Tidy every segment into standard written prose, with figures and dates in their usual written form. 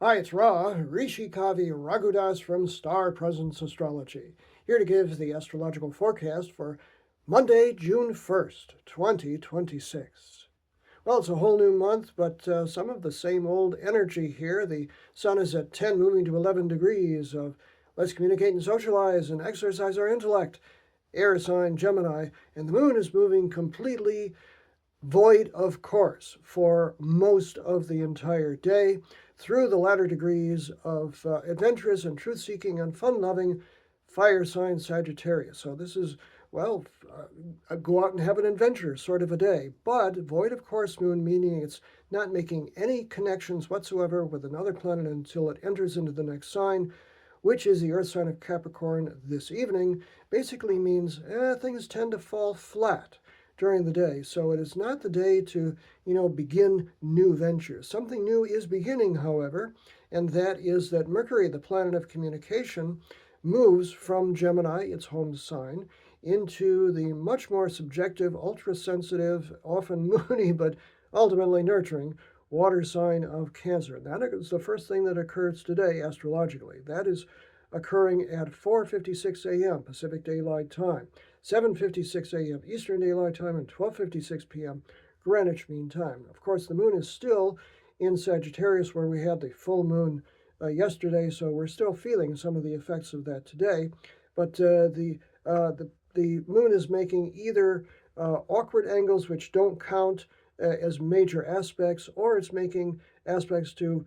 Hi, it's Ra, Rishi Kavi Raghudas from Star Presence Astrology, here to give the astrological forecast for Monday, June 1st, 2026. Well, it's a whole new month, but some of the same old energy here. The sun is at 10, moving to 11 degrees of let's communicate and socialize and exercise our intellect. Air sign Gemini, and the moon is moving completely void of course for most of the entire day through the latter degrees of adventurous and truth-seeking and fun-loving fire sign Sagittarius. So this is, well, a go out and have an adventure sort of a day, but void of course moon, meaning it's not making any connections whatsoever with another planet until it enters into the next sign, which is the earth sign of Capricorn this evening. Basically means things tend to fall flat during the day. So it is not the day to, begin new ventures. Something new is beginning, however, and that is that Mercury, the planet of communication, moves from Gemini, its home sign, into the much more subjective, ultra-sensitive, often moody, but ultimately nurturing water sign of Cancer. And that is the first thing that occurs today astrologically. That is occurring at 4:56 a.m. Pacific Daylight Time, 7:56 a.m. Eastern Daylight Time, and 12:56 p.m. Greenwich Mean Time. Of course, the moon is still in Sagittarius, where we had the full moon yesterday, so we're still feeling some of the effects of that today. But the moon is making either awkward angles which don't count as major aspects, or it's making aspects to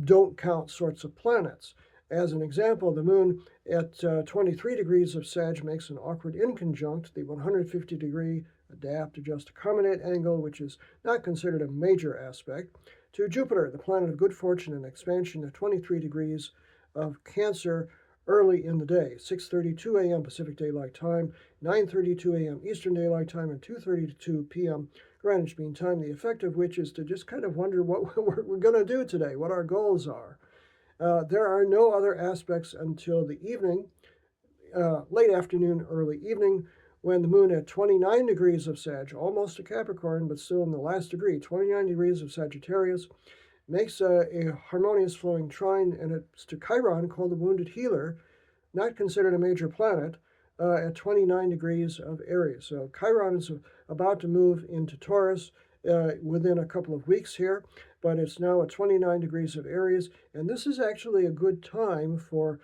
don't count sorts of planets. As an example, the moon at 23 degrees of Sag makes an awkward inconjunct, the 150 degree adapt, adjust, accommodate angle, which is not considered a major aspect, to Jupiter, the planet of good fortune and expansion, at 23 degrees of Cancer early in the day, 6:32 a.m. Pacific Daylight Time, 9:32 a.m. Eastern Daylight Time, and 2:32 p.m. Greenwich Mean Time, the effect of which is to just kind of wonder what we're going to do today, what our goals are. There are no other aspects until the evening, late afternoon, early evening, when the moon at 29 degrees of Sag, almost a Capricorn, but still in the last degree, 29 degrees of Sagittarius, makes a harmonious flowing trine, and it's to Chiron, called the wounded healer, not considered a major planet, at 29 degrees of Aries. So Chiron is about to move into Taurus within a couple of weeks here, but it's now at 29 degrees of Aries, and this is actually a good time for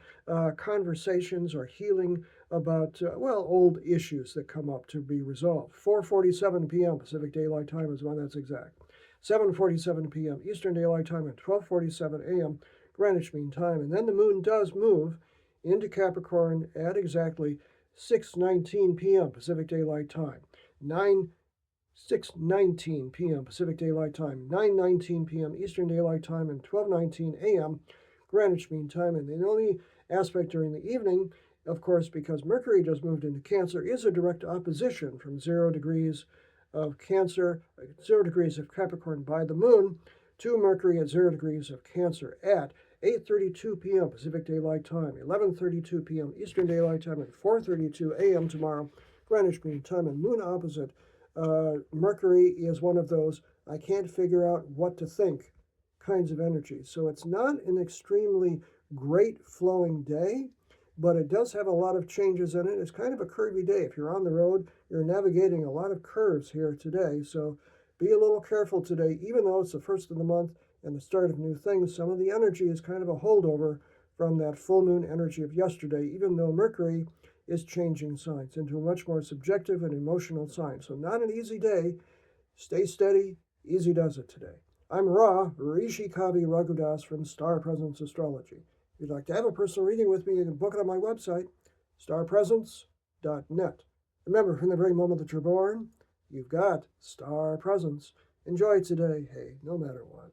conversations or healing about, old issues that come up to be resolved. 4:47 p.m. Pacific Daylight Time is when that's exact. 7:47 p.m. Eastern Daylight Time, and 12:47 a.m. Greenwich Mean Time. And then the moon does move into Capricorn at exactly 6:19 p.m. Pacific Daylight Time, 6:19 p.m. Pacific Daylight Time, 9:19 p.m. Eastern Daylight Time, and 12:19 a.m. Greenwich Mean Time. And the only aspect during the evening, of course, because Mercury just moved into Cancer, is a direct opposition from 0 degrees of Cancer, 0 degrees of Capricorn by the moon, to Mercury at 0 degrees of Cancer at 8:32 p.m. Pacific Daylight Time, 11:32 p.m. Eastern Daylight Time, and 4:32 a.m. tomorrow, Greenwich Mean Time. And moon opposite Mercury is one of those I can't figure out what to think kinds of energy. So it's not an extremely great flowing day, but it does have a lot of changes in it. It's kind of a curvy day. If you're on the road, you're navigating a lot of curves here today. So be a little careful today, even though it's the first of the month and the start of new things. Some of the energy is kind of a holdover from that full moon energy of yesterday, even though Mercury is changing signs into a much more subjective and emotional sign. So not an easy day. Stay steady. Easy does it today. I'm Ra, Rishi Kavi Raghudas from Star Presence Astrology. If you'd like to have a personal reading with me, you can book it on my website, starpresence.net. Remember, from the very moment that you're born, you've got star presence. Enjoy today, hey, no matter what.